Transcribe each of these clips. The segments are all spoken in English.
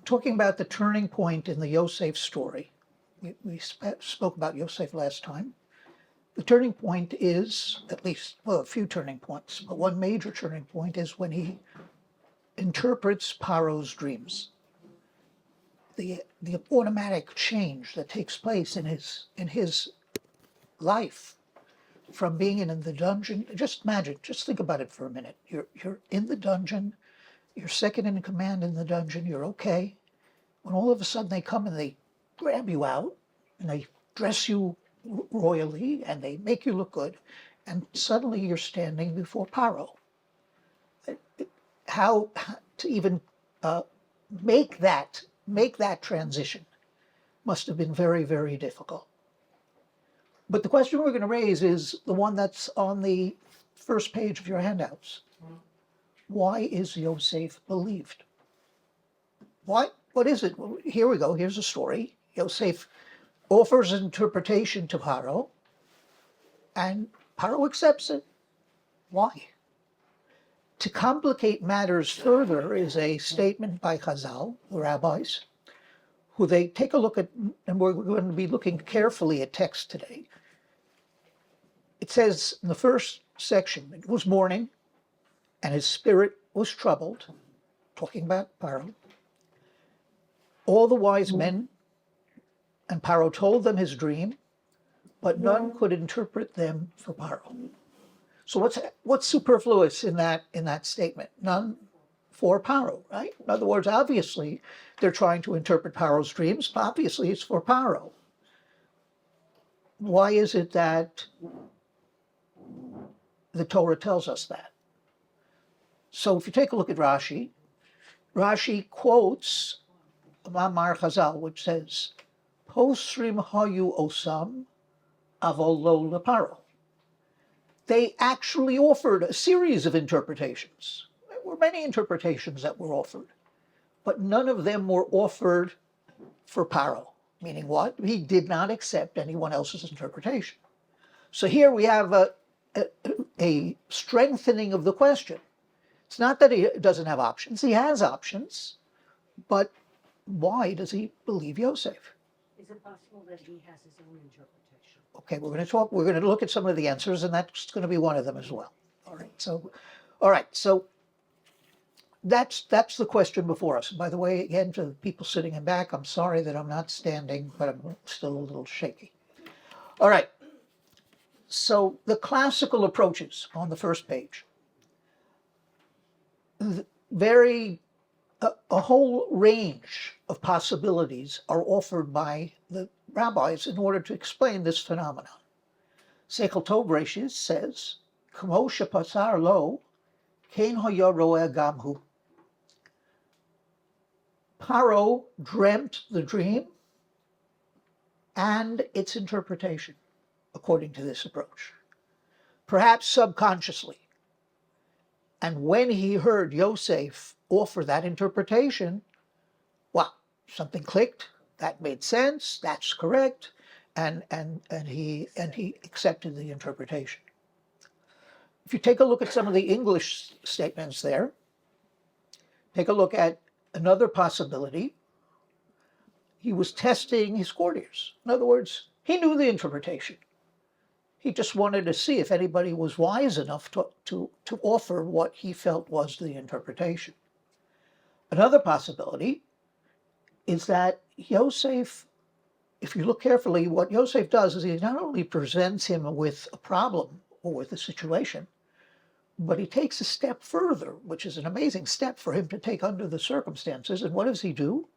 talking about the turning point in the Yosef story. We spoke about Yosef last time. The turning point is, at least, well, a few turning points, but one major turning point is when he interprets Paro's dreams. The automatic change that takes place in his life from being in the dungeon. Just imagine, just think about it for a minute. You're in the dungeon, you're second in command in the dungeon, you're okay. When all of a sudden they come and they grab you out and they dress you royally and they make you look good, and suddenly you're standing before Paro. How to even make that transition must have been very, very difficult. But the question we're going to raise is the one that's on the first page of your handouts. Why is Yosef believed? Why? What is it? Well, here we go. Here's a story. Yosef offers an interpretation to Paro, and Paro accepts it. Why? To complicate matters further is a statement by Chazal, the rabbis, who they take a look at, and we're going to be looking carefully at text today. It says in the first section, it was morning, and his spirit was troubled, talking about Paro. All the wise men and Paro told them his dream, but none could interpret them for Paro. So what's superfluous in that statement? None for Paro, right? In other words, obviously they're trying to interpret Paro's dreams, but obviously it's for Paro. Why is it that the Torah tells us that? So if you take a look at Rashi, Rashi quotes Mamar Chazal, which says, Posrim hayu osam avol lo leparo. They actually offered a series of interpretations. There were many interpretations that were offered, but none of them were offered for Paro. Meaning what? He did not accept anyone else's interpretation. So here we have a strengthening of the question. It's not that he doesn't have options. He has options, but why does he believe Yosef? Is it possible that he has his own interpretation? Okay, we're going to look at some of the answers, and that's going to be one of them as well. All right, so that's the question before us. By the way, again, to the people sitting in back, I'm sorry that I'm not standing, but I'm still a little shaky. All right, so the classical approaches on the first page. A whole range of possibilities are offered by the rabbis in order to explain this phenomenon. Seichel Tov Reshis says, K'mo shepasar lo, kein haya roeh gam hu. Paro dreamt the dream and its interpretation, according to this approach, perhaps subconsciously. And when he heard Yosef offer that interpretation, well, something clicked. That made sense. That's correct, and he accepted the interpretation. If you take a look at some of the English statements there, take a look at another possibility. He was testing his courtiers. In other words, he knew the interpretation. He just wanted to see if anybody was wise enough to offer what he felt was the interpretation. Another possibility is that Yosef, if you look carefully, what Yosef does is he not only presents him with a problem or with a situation, but he takes a step further, which is an amazing step for him to take under the circumstances. And what does he do?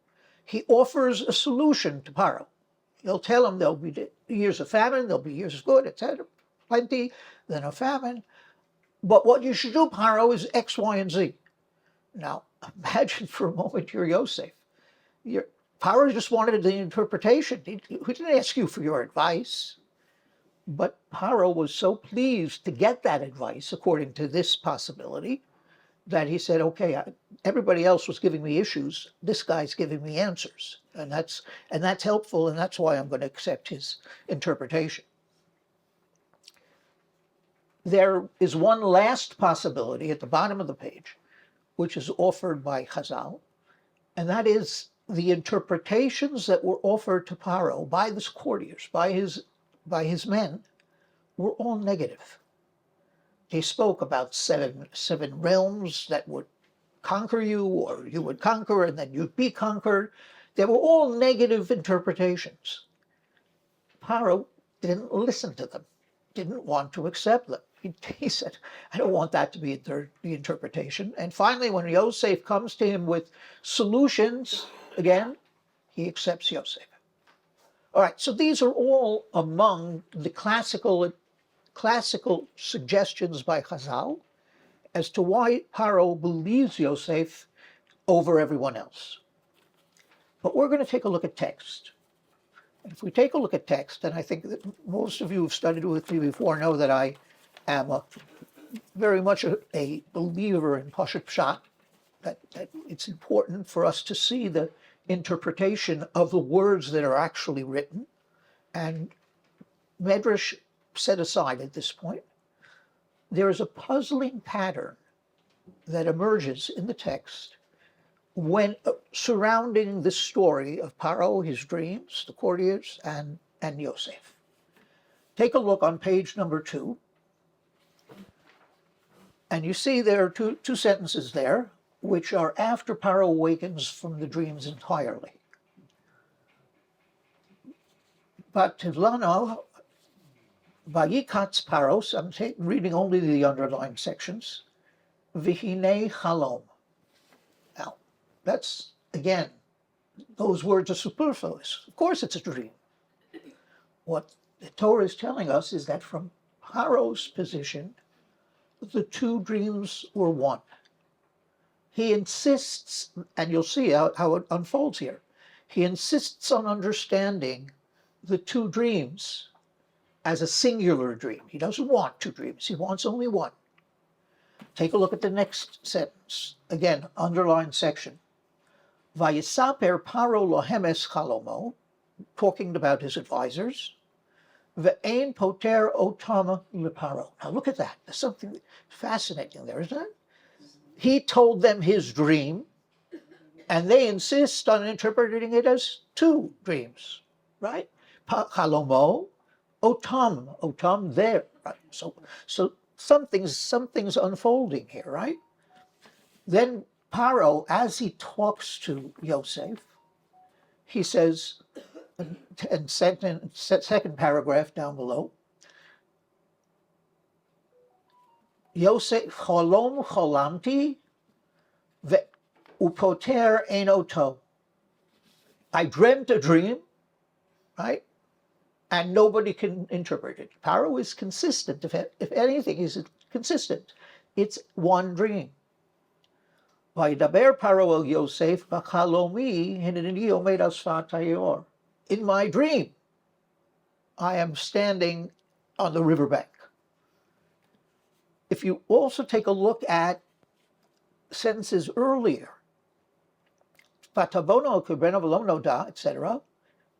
He offers a solution to Paro. He'll tell him there'll be years of famine, there'll be years of good, etc., plenty, then a famine. But what you should do, Paro, is X, Y, and Z. Now, imagine for a moment you're Yosef. Paro just wanted the interpretation. He didn't ask you for your advice. But Paro was so pleased to get that advice, according to this possibility, that he said, okay, everybody else was giving me issues. This guy's giving me answers. And that's helpful, and that's why I'm going to accept his interpretation. There is one last possibility at the bottom of the page, which is offered by Chazal, and that is the interpretations that were offered to Paro by the courtiers, by his men, were all negative. They spoke about seven realms that would conquer you, or you would conquer and then you'd be conquered. They were all negative interpretations. Paro didn't listen to them, didn't want to accept them. He said, I don't want that to be the interpretation. And finally, when Yosef comes to him with solutions, again, he accepts Yosef. All right, so these are all among the classical suggestions by Chazal as to why Paro believes Yosef over everyone else. But we're going to take a look at text. And if we take a look at text, and I think that most of you who've studied with me before know that I am very much a believer in Pashat Pshat, that it's important for us to see the interpretation of the words that are actually written. And Medrash set aside at this point, there is a puzzling pattern that emerges in the text when surrounding the story of Paro, his dreams, the courtiers, and Yosef. Take a look on page number 2, and you see there are two sentences there, which are after Paro awakens from the dreams entirely. But Tivlano, Vayikatz Paros, I'm reading only the underlined sections, Vihine Chalom. Now, that's, again, those words are superfluous. Of course it's a dream. What the Torah is telling us is that from Paro's position, the two dreams were one. He insists, and you'll see how it unfolds here, he insists on understanding the two dreams as a singular dream. He doesn't want two dreams, he wants only one. Take a look at the next sentence. Again, underlined section. Vayisaper Paro lohemes chalomo, talking about his advisors. Ve'ein poter otama leparo. Now look at that. There's something fascinating there, isn't it? He told them his dream, and they insist on interpreting it as two dreams, right? Chalomo, otam, there. Right? So something's unfolding here, right? Then Paro, as he talks to Yosef, he says, and second paragraph down below, Yosef cholom cholamti upoter ein oto. I dreamt a dream, right? And nobody can interpret it. Paro is consistent. If anything, he's consistent. It's one dream. Vayidaber Paro el Yosef b'chalomi hineni omed al sfat hayor. In my dream, I am standing on the riverbank. If you also take a look at sentences earlier, Vatavono kibreno v'lo noda, etc.,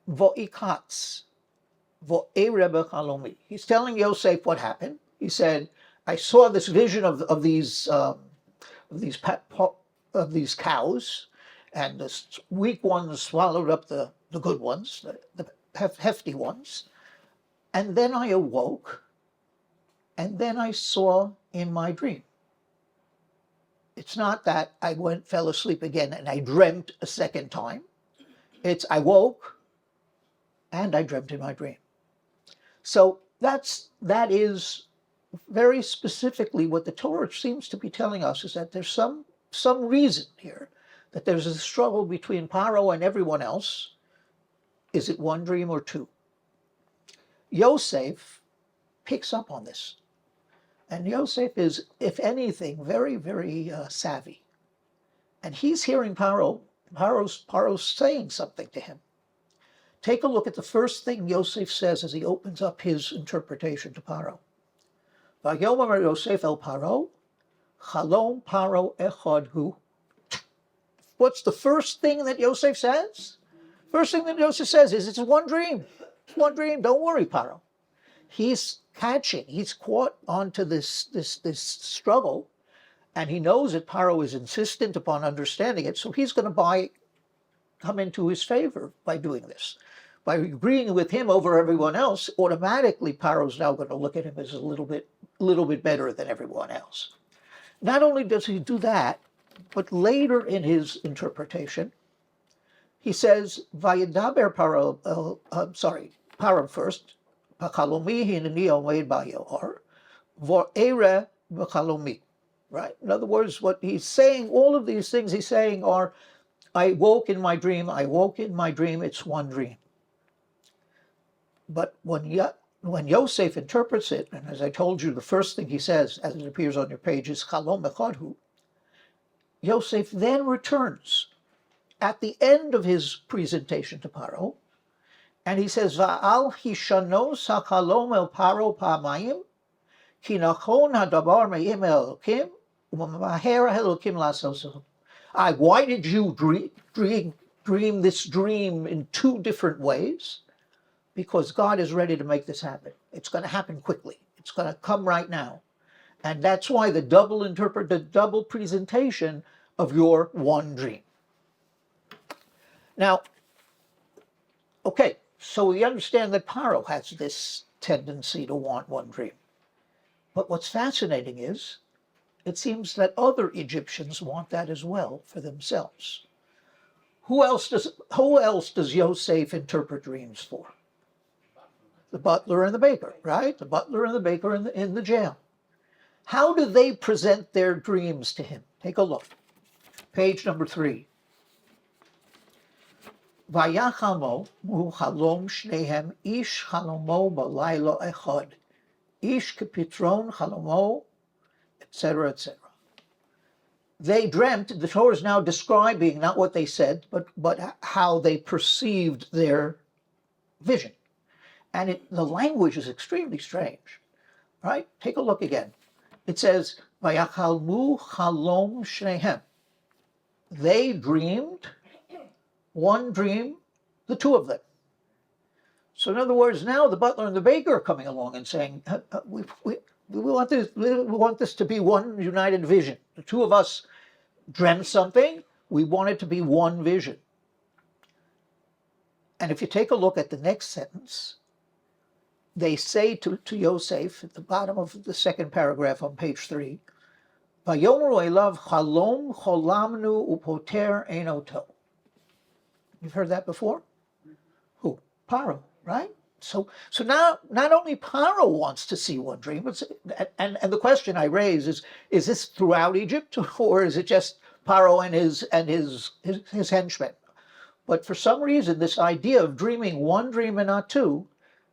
vo'ikatz, vo'erebe chalomi. He's telling Yosef what happened. He said, I saw this vision of these cows, and the weak ones swallowed up the good ones, the hefty ones. And then I awoke, and then I saw in my dream. It's not that I fell asleep again and I dreamt a second time. It's I woke and I dreamt in my dream. So that is very specifically what the Torah seems to be telling us, is that there's some reason here, that there's a struggle between Paro and everyone else. Is it one dream or two? Yosef picks up on this. And Yosef is, if anything, very, very savvy. And he's hearing Paro's saying something to him. Take a look at the first thing Yosef says as he opens up his interpretation to Paro. Vayomer Yosef el Paro, chalom Paro echad hu. What's the first thing that Yosef says? First thing that Yosef says is, it's one dream. It's one dream. Don't worry, Paro. He's caught onto this struggle, and he knows that Paro is insistent upon understanding it, so he's going to buy come into his favor by doing this. By agreeing with him over everyone else, automatically Paro's now going to look at him as a little bit better than everyone else. Not only does he do that, but later in his interpretation, he says, "Vayedaber Paro." Paro first. "B'chalomi hineni omed ba'yohar, v'ere b'chalomi." Right. In other words, what he's saying, all of these things he's saying are, "I woke in my dream. I woke in my dream. It's one dream." But when Yosef interprets it, and as I told you, the first thing he says, as it appears on your page, is "Chalom echadhu." Yosef then returns at the end of his presentation to Paro, and he says, "Va'al hishanos hachalom el Paro pa'amayim, ki nachon hadabar me'im elokim, u'mamaher elokim lasoso." Why did you dream this dream in two different ways? Because God is ready to make this happen. It's going to happen quickly. It's going to come right now. And that's why the double presentation of your one dream. Now, okay, so we understand that Paro has this tendency to want one dream. But what's fascinating is, it seems that other Egyptians want that as well for themselves. Who else does Yosef interpret dreams for? The butler and the baker, right? The butler and the baker in the jail. How do they present their dreams to him? Take a look. Page number 3. Vayachamo hu halom shnehem ish halomo balaylo echad, ish kepitron halomo, etc., etc. They dreamt. The Torah is now describing not what they said, but how they perceived their vision. And the language is extremely strange, right? Take a look again. It says, "Vayachalmu halom shnehem." They dreamed one dream, the two of them. So in other words, now the butler and the baker are coming along and saying, we want this to be one united vision. The two of us dreamt something. We want it to be one vision. And if you take a look at the next sentence, they say to Yosef at the bottom of the second paragraph on page 3, "Vayomeru elav chalom cholamnu upoter enoto." You've heard that before? Who? Paro, right? So now not only Paro wants to see one dream, and the question I raise is this throughout Egypt, or is it just Paro and his henchmen? But for some reason, this idea of dreaming one dream and not two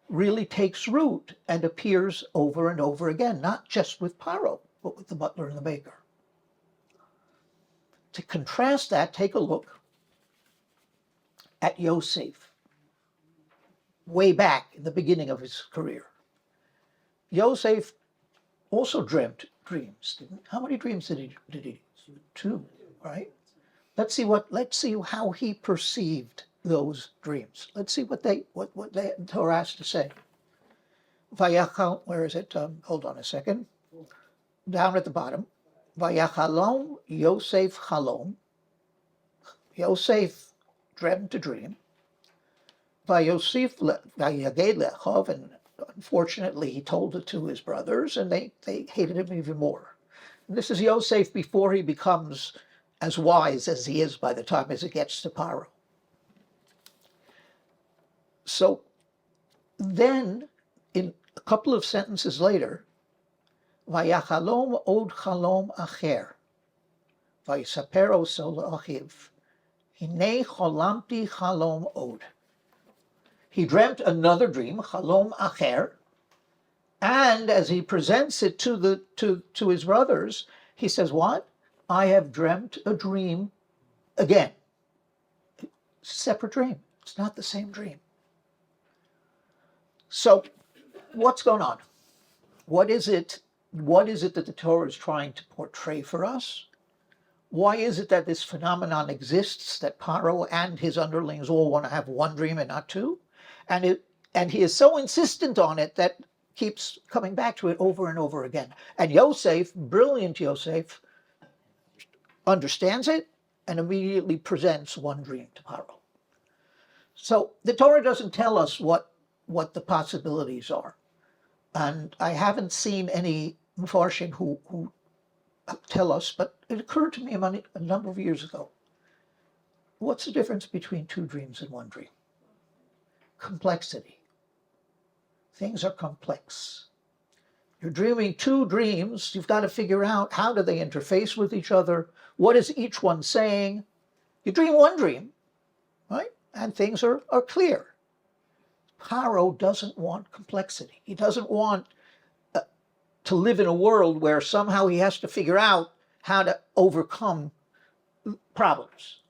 really takes root and appears over and over again, not just with Paro, but with the butler and the baker. To contrast that, take a look at Yosef, way back in the beginning of his career. Yosef also dreamt dreams, didn't he? How many dreams did he? 2, right? Let's see how he perceived those dreams. Let's see what the Torah has to say. Vayachal, where is it? Hold on a second. Down at the bottom. Vayachalom Yosef Chalom. Yosef dreamt a dream. Vayosef Vayaged Lechov, and unfortunately he told it to his brothers, and they hated him even more. And this is Yosef before he becomes as wise as he is by the time as it gets to Paro. So then, in a couple of sentences later, Vayachalom od chalom acher, Vayisapero so la'achiv, Hine cholamti chalom od. He dreamt another dream, chalom acher, and as he presents it to his brothers, he says, "What? I have dreamt a dream again." Separate dream. It's not the same dream. So, what's going on? What is it that the Torah is trying to portray for us? Why is it that this phenomenon exists, that Paro and his underlings all want to have one dream and not two? And he is so insistent on it that keeps coming back to it over and over again. And Yosef, brilliant Yosef, understands it and immediately presents one dream to Paro. So the Torah doesn't tell us what the possibilities are. And I haven't seen any Mepharshim who tell us, but it occurred to me a number of years ago. What's the difference between two dreams and one dream? Complexity. Things are complex. You're dreaming two dreams. You've got to figure out how do they interface with each other? What is each one saying? You dream one dream, right? And things are clear. Paro doesn't want complexity. He doesn't want to live in a world where somehow he has to figure out how to overcome problems.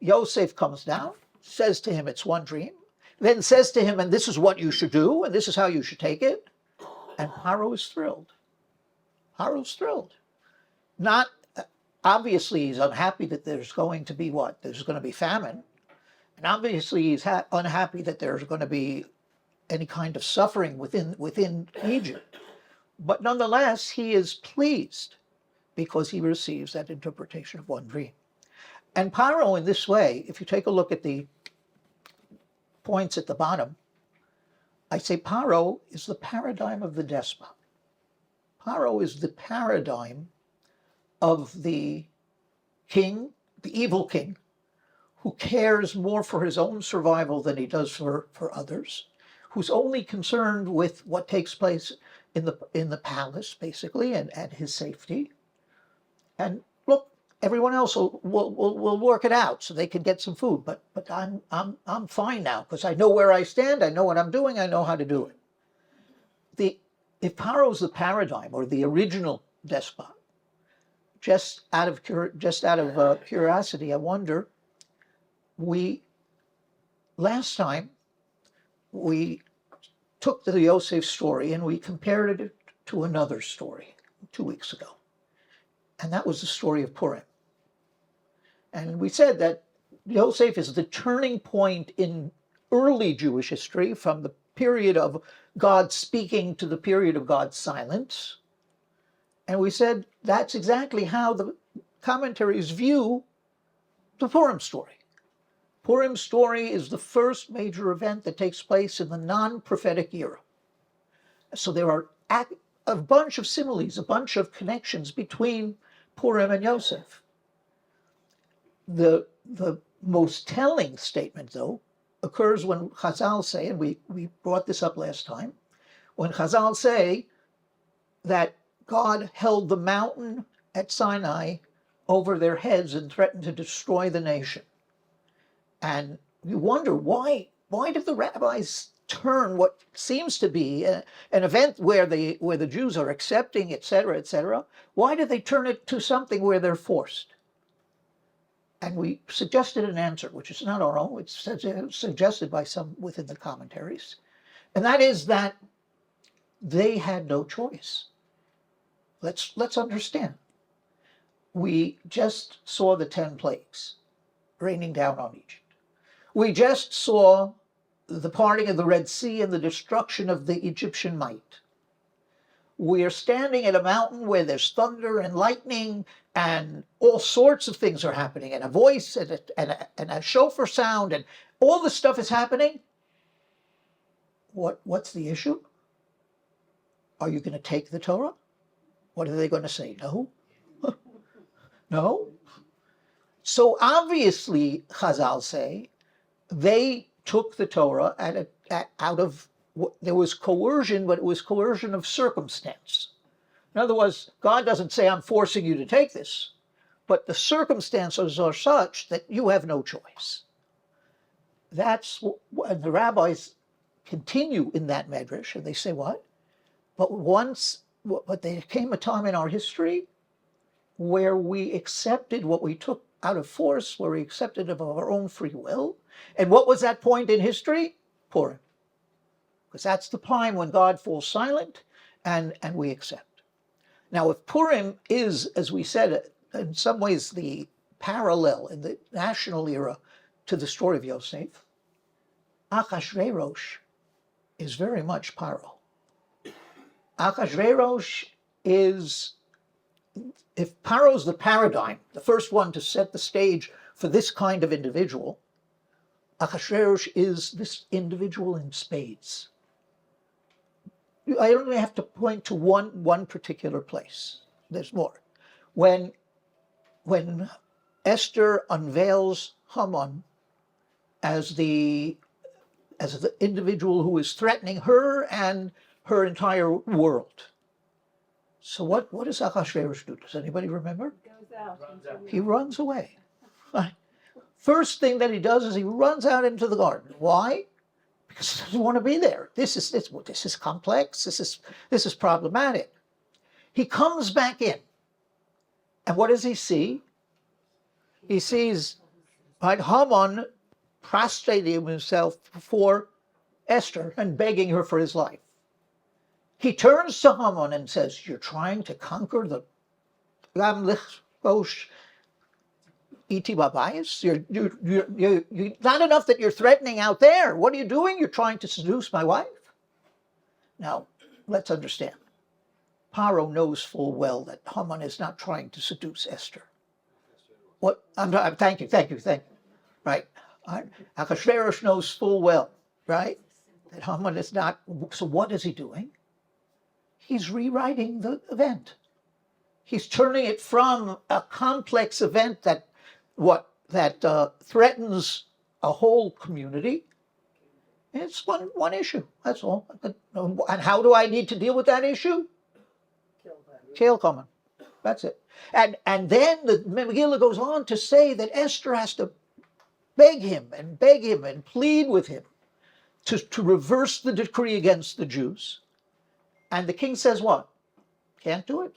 Yosef comes down, says to him, it's one dream, then says to him, and this is what you should do, and this is how you should take it. And Paro is thrilled. Paro's thrilled. Not, obviously he's unhappy that there's going to be what? There's going to be famine. And obviously he's unhappy that there's going to be any kind of suffering within Egypt. But nonetheless, he is pleased because he receives that interpretation of one dream. And Paro, in this way, if you take a look at the points at the bottom, I say Paro is the paradigm of the despot. Paro is the paradigm of the king, the evil king, who cares more for his own survival than he does for others, who's only concerned with what takes place in the palace, basically, and his safety. And look, everyone else will work it out so they can get some food. But I'm fine now because I know where I stand. I know what I'm doing. I know how to do it. If Paro's the paradigm or the original despot, just out of curiosity, I wonder. Last time we took the Yosef story and we compared it to another story 2 weeks ago. And that was the story of Purim. And we said that Yosef is the turning point in early Jewish history from the period of God speaking to the period of God's silence. And we said that's exactly how the commentaries view the Purim story. Purim's story is the first major event that takes place in the non-prophetic era. So there are a bunch of similes, a bunch of connections between Purim and Yosef. The most telling statement, though, occurs when Chazal say, and we brought this up last time, when Chazal say that God held the mountain at Sinai over their heads and threatened to destroy the nation. And you wonder why did the rabbis turn what seems to be an event where the Jews are accepting, etc., why did they turn it to something where they're forced? And we suggested an answer, which is not our own, it's suggested by some within the commentaries. And that is that they had no choice. Let's understand. We just saw the 10 plagues raining down on Egypt. We just saw the parting of the Red Sea and the destruction of the Egyptian might. We are standing at a mountain where there's thunder and lightning and all sorts of things are happening, and a voice and a shofar sound, and all this stuff is happening. What's the issue? Are you going to take the Torah? What are they going to say? No? No? So obviously, Chazal say, they took the Torah out of, there was coercion, but it was coercion of circumstance. In other words, God doesn't say, I'm forcing you to take this, but the circumstances are such that you have no choice. And the rabbis continue in that medrash, and they say, what? But there came a time in our history where we accepted what we took out of force, where we accepted of our own free will. And what was that point in history? Purim. Because that's the time when God falls silent and we accept. Now, if Purim is, as we said, in some ways the parallel in the national era to the story of Yosef, Achashverosh is very much Paro. Achashverosh is, if Paro's the paradigm, the first one to set the stage for this kind of individual, Achashverosh is this individual in spades. I only have to point to one particular place. There's more. When Esther unveils Haman as the individual who is threatening her and her entire world. So what does Achashverosh do? Does anybody remember? He runs away. First thing that he does is he runs out into the garden. Why? Because he doesn't want to be there. This is complex. This is problematic. He comes back in, and what does he see? He sees Haman prostrating himself before Esther and begging her for his life. He turns to Haman and says, "You're trying to conquer the Gamlich Iti Babayis? You're not enough that you're threatening out there. What are you doing? You're trying to seduce my wife?" Now, let's understand. Paro knows full well that Haman is not trying to seduce Esther. What? Thank you. Right. Achashverosh knows full well, right, that Haman is not. So what is he doing? He's rewriting the event. He's turning it from a complex event that threatens a whole community. It's one issue. That's all. And how do I need to deal with that issue? Kill Haman. That's it. And then the Megillah goes on to say that Esther has to beg him and plead with him to reverse the decree against the Jews. And the king says what? Can't do it.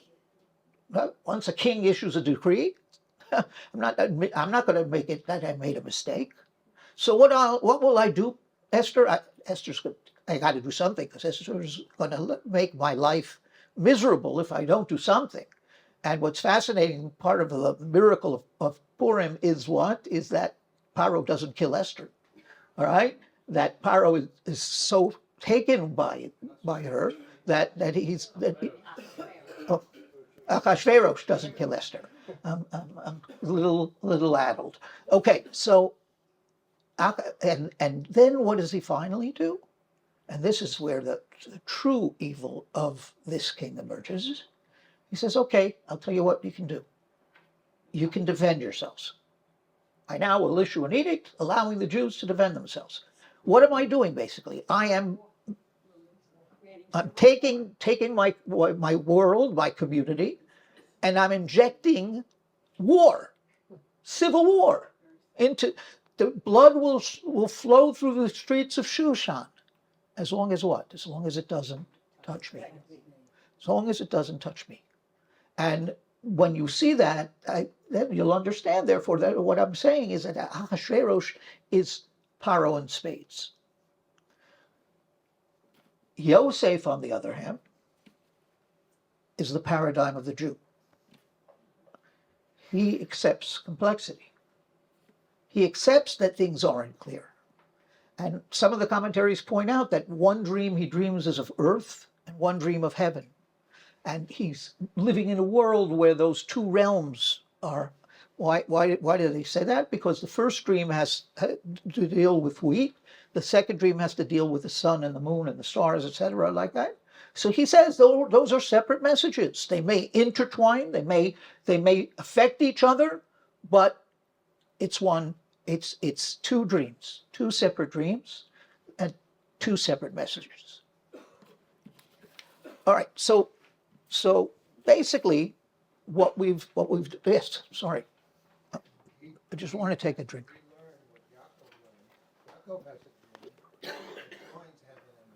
Well, once a king issues a decree, I'm not going to make it that I made a mistake. So what will I do, Esther? I got to do something, because Esther's going to make my life miserable if I don't do something. And what's fascinating, part of the miracle of Purim is what? Is that Paro doesn't kill Esther. All right? That Paro is so taken by her that Achashverosh doesn't kill Esther. I'm a little addled. Okay, so and then what does he finally do? And this is where the true evil of this king emerges. He says, "Okay, I'll tell you what you can do. You can defend yourselves. I now will issue an edict allowing the Jews to defend themselves." What am I doing, basically? I'm taking my world, my community, and I'm injecting war, civil war, into the blood will flow through the streets of Shushan, as long as what? As long as it doesn't touch me. As long as it doesn't touch me. And when you see that, then you'll understand, therefore, that what I'm saying is that Achashverosh is Paro in spades. Yosef, on the other hand, is the paradigm of the Jew. He accepts complexity. He accepts that things aren't clear. And some of the commentaries point out that one dream he dreams is of earth and one dream of heaven. And he's living in a world where those two realms are. Why do they say that? Because the first dream has to deal with wheat. The second dream has to deal with the sun and the moon and the stars, etc., like that. So he says those are separate messages. They may intertwine. They may affect each other, but it's one. It's two dreams, two separate dreams, and two separate messages. All right. So basically, what we've yes. Sorry, I just want to take a drink. Yaakov has a dream that joins heaven and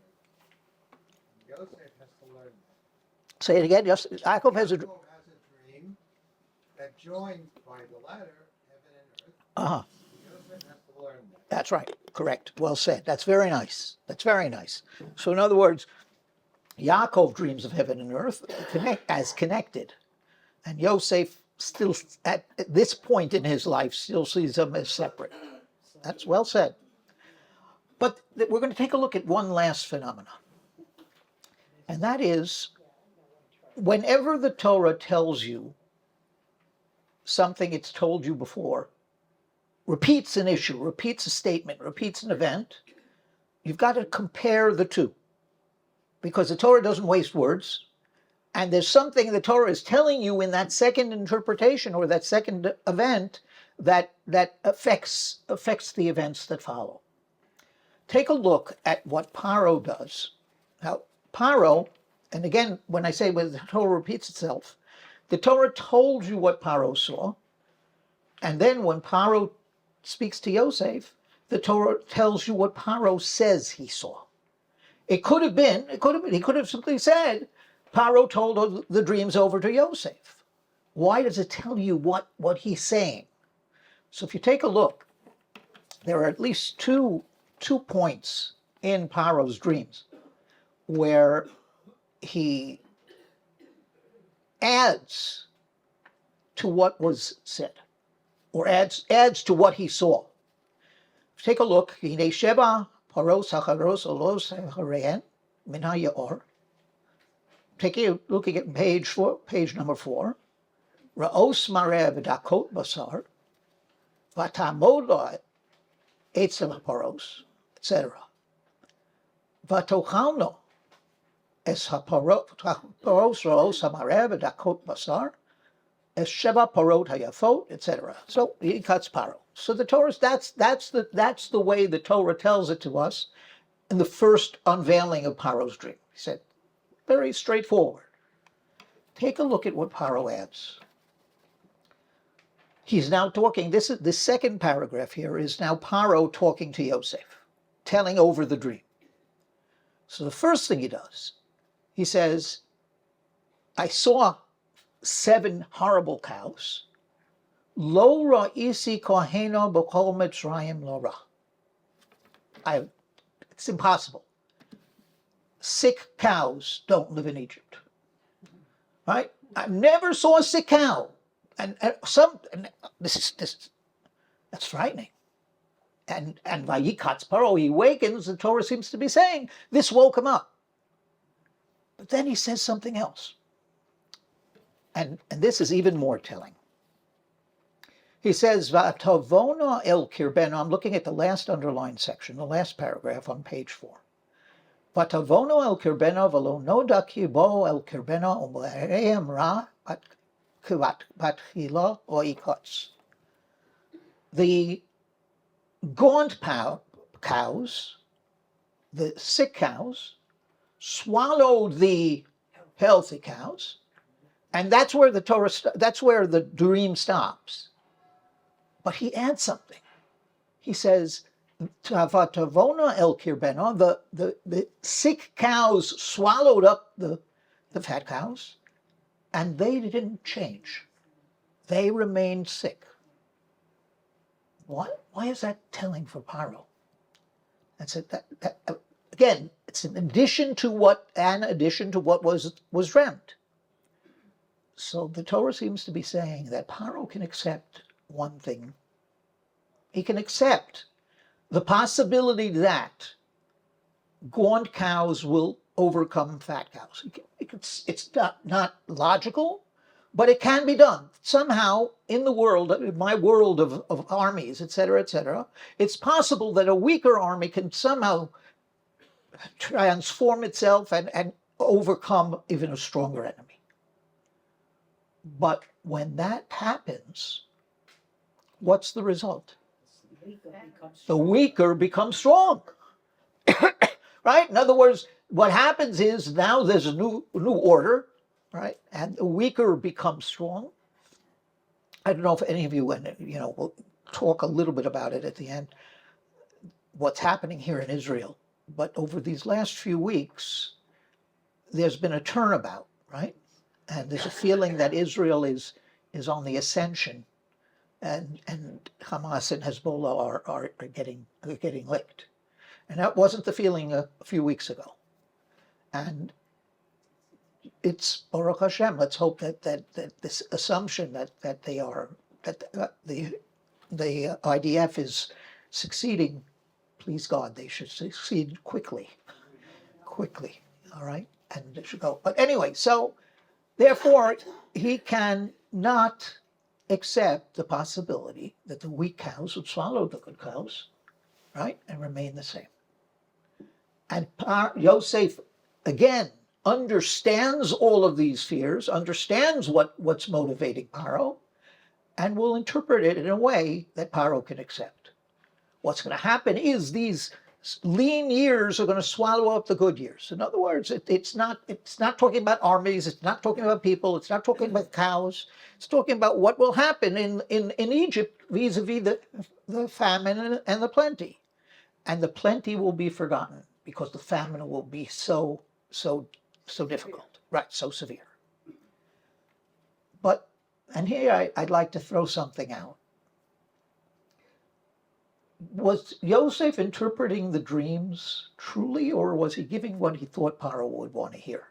earth. Yosef has to learn that. Say it again. Yes, Yaakov has a dream that joins by the ladder heaven and earth. Uh-huh. Yosef has to learn that. That's right. Correct. Well said. That's very nice. So in other words, Yaakov dreams of heaven and earth as connected, and Yosef still at this point in his life still sees them as separate. That's well said. But we're going to take a look at one last phenomenon, and that is, whenever the Torah tells you something it's told you before, repeats an issue, repeats a statement, repeats an event, you've got to compare the two, because the Torah doesn't waste words, and there's something the Torah is telling you in that second interpretation or that second event that affects the events that follow. Take a look at what Paro does. Now, Paro, and again, when I say when the Torah repeats itself, the Torah told you what Paro saw, and then when Paro speaks to Yosef, the Torah tells you what Paro says he saw. He could have simply said, Paro told the dreams over to Yosef. Why does it tell you what he's saying? So if you take a look, there are at least two points in Paro's dreams where he adds to what was said, or adds to what he saw. Take a look. Hine sheba paros hacharos olos harein min hayaor. Take a look at page number 4. Ra'os mareh v'dakot basar v'tamod lo etzel haparos, etc. V'tochalno es haparos ra'os hamareh v'dakot basar es sheba parot hayafot, etc. So he cuts Paro. So the Torah, that's the way the Torah tells it to us in the first unveiling of Paro's dream. He said, very straightforward. Take a look at what Paro adds. He's now talking, this second paragraph here is now Paro talking to Yosef, telling over the dream. So the first thing he does, he says, I saw 7 horrible cows. Lo ra'isi koheno b'kol Mitzrayim lo ra. It's impossible. Sick cows don't live in Egypt. Right? I never saw a sick cow. And that's frightening. And Vayikatz Paro, he awakens, the Torah seems to be saying, this woke him up. But then he says something else. And this is even more telling. He says, Va'tavona el kirbeno, I'm looking at the last underlined section, the last paragraph on page 4. Va'tavono el kirbeno v'lo noda ki bo el kirbeno u'me'ehem ra bat chila o ikotz. The gaunt cows, the sick cows, swallowed the healthy cows, and that's where the dream stops. But he adds something. He says, Tavatavona el kirbena, the sick cows swallowed up the fat cows, and they didn't change. They remained sick. Why is that telling for Paro? That's it. Again, it's an addition to what was dreamt. So the Torah seems to be saying that Paro can accept one thing. He can accept the possibility that gaunt cows will overcome fat cows. It's not logical, but it can be done. Somehow, in the world, in my world of armies, etc., it's possible that a weaker army can somehow transform itself and overcome even a stronger enemy. But when that happens, what's the result? The weaker becomes strong. Right? In other words, what happens is now there's a new order, right? And the weaker becomes strong. I don't know if any of you, we'll talk a little bit about it at the end, what's happening here in Israel. But over these last few weeks, there's been a turnabout, right? And there's a feeling that Israel is on the ascension, and Hamas and Hezbollah are getting licked. And that wasn't the feeling a few weeks ago. And it's Baruch Hashem. Let's hope that this assumption that the IDF is succeeding. Please God, they should succeed quickly. All right, and it should go. But anyway, so therefore he cannot accept the possibility that the weak cows would swallow the good cows, right, and remain the same. And Yosef, again, understands all of these fears, understands what's motivating Paro, and will interpret it in a way that Paro can accept. What's going to happen is these lean years are going to swallow up the good years. In other words, it's not talking about armies, it's not talking about people, it's not talking about cows. It's talking about what will happen in Egypt vis-a-vis the famine and the plenty. And the plenty will be forgotten because the famine will be so difficult, right? So severe. But, and here I'd like to throw something out. Was Yosef interpreting the dreams truly, or was he giving what he thought Paro would want to hear?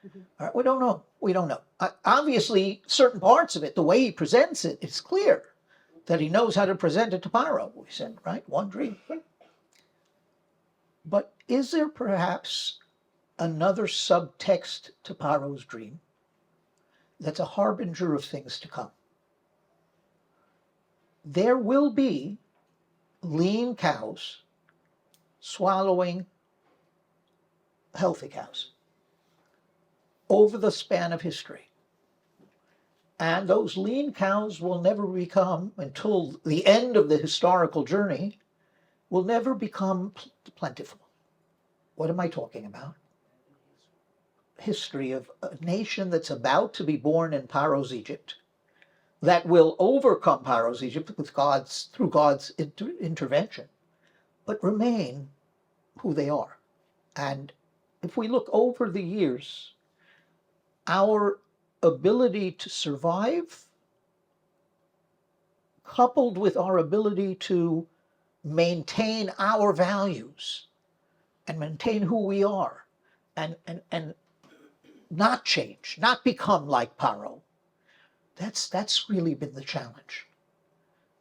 All right, we don't know. We don't know. Obviously, certain parts of it, the way he presents it, it's clear that he knows how to present it to Paro. We said, right? One dream. But is there perhaps another subtext to Paro's dream that's a harbinger of things to come? There will be lean cows swallowing healthy cows over the span of history. And those lean cows will never become, until the end of the historical journey, will never become plentiful. What am I talking about? History of a nation that's about to be born in Paro's Egypt, that will overcome Paro's Egypt through God's intervention, but remain who they are. And if we look over the years, our ability to survive, coupled with our ability to maintain our values and maintain who we are, and not change, not become like Paro, that's really been the challenge.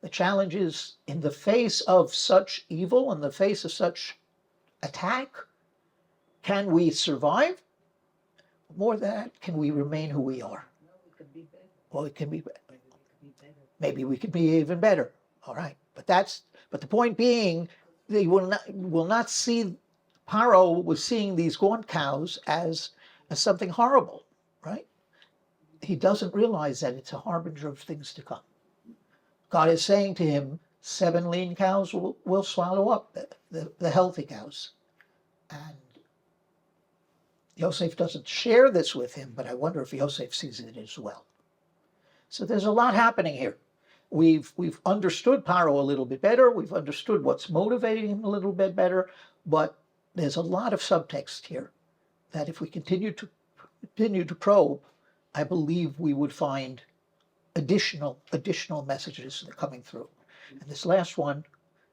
The challenge is, in the face of such evil, in the face of such attack, can we survive? More than that, can we remain who we are? No, we could be better. Well, it can be better. Maybe we could be better. Maybe we could be even better. All right, but the point being, they will not see. Paro was seeing these gaunt cows as something horrible, right? He doesn't realize that it's a harbinger of things to come. God is saying to him, 7 lean cows will swallow up the healthy cows. And Yosef doesn't share this with him, but I wonder if Yosef sees it as well. So there's a lot happening here. We've understood Paro a little bit better. We've understood what's motivating him a little bit better, but there's a lot of subtext here that if we continue to probe, I believe we would find additional messages that are coming through. And this last one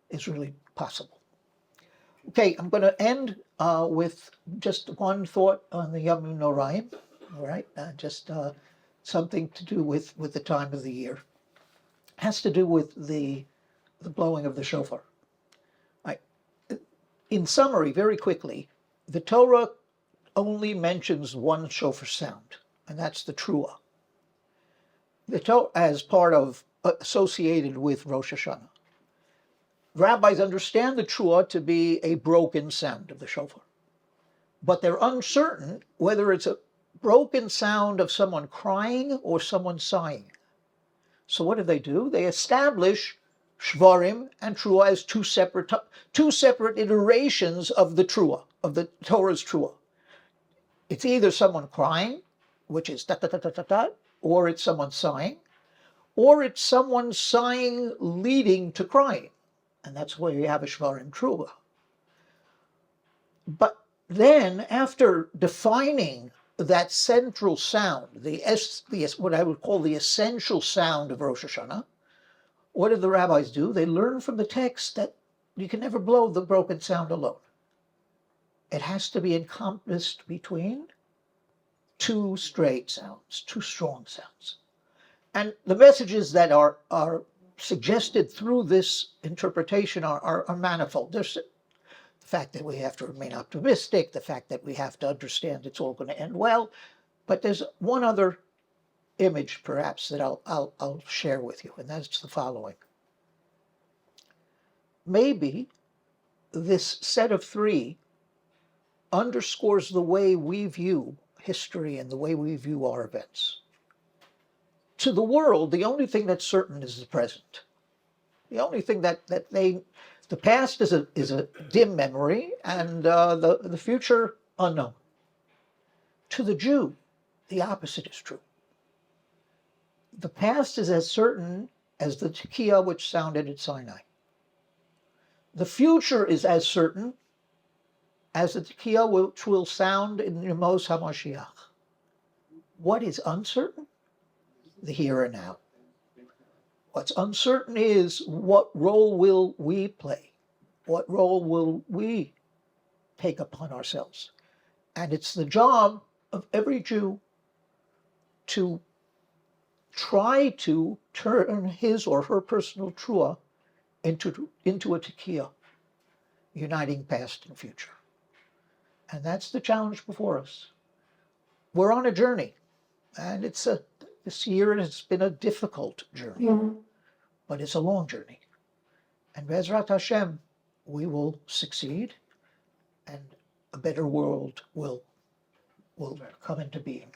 is really possible. Okay, I'm going to end with just one thought on the Yamim Noraim, all right? Just something to do with the time of the year. It has to do with the blowing of the shofar. In summary, very quickly, the Torah only mentions one shofar sound, and that's the TORAH. The Torah, as part of, associated with Rosh Hashanah. Rabbis understand the TORAH to be a broken sound of the shofar, but they're uncertain whether it's a broken sound of someone crying or someone sighing. So what do? They establish Shvarim and TORAH as two separate iterations of the TORAH, of the Torah's TORAH. It's either someone crying, which is ta-ta-ta-ta-ta-ta, or it's someone sighing, or it's someone sighing leading to crying. And that's where you have a Shvarim TORAH. But then, after defining that central sound, what I would call the essential sound of Rosh Hashanah, what do the rabbis do? They learn from the text that you can never blow the broken sound alone. It has to be encompassed between 2 straight sounds, 2 strong sounds. And the messages that are suggested through this interpretation are manifold. There's the fact that we have to remain optimistic, the fact that we have to understand it's all going to end well, but there's one other image, perhaps, that I'll share with you, and that's the following. Maybe this set of three underscores the way we view history and the way we view our events. To the world, the only thing that's certain is the present. The only thing the past is a dim memory, and the future unknown. To the Jew, the opposite is true. The past is as certain as the tekiah which sounded at Sinai. The future is as certain as the tekiah which will sound in Yemos HaMashiach. What is uncertain? The here and now. What's uncertain is what role will we play? What role will we take upon ourselves? And it's the job of every Jew to try to turn his or her personal TORAH into a tekiah, uniting past and future. And that's the challenge before us. We're on a journey, and this year has been a difficult journey, but it's a long journey. And Be'ezrat Hashem, we will succeed, and a better world will come into being.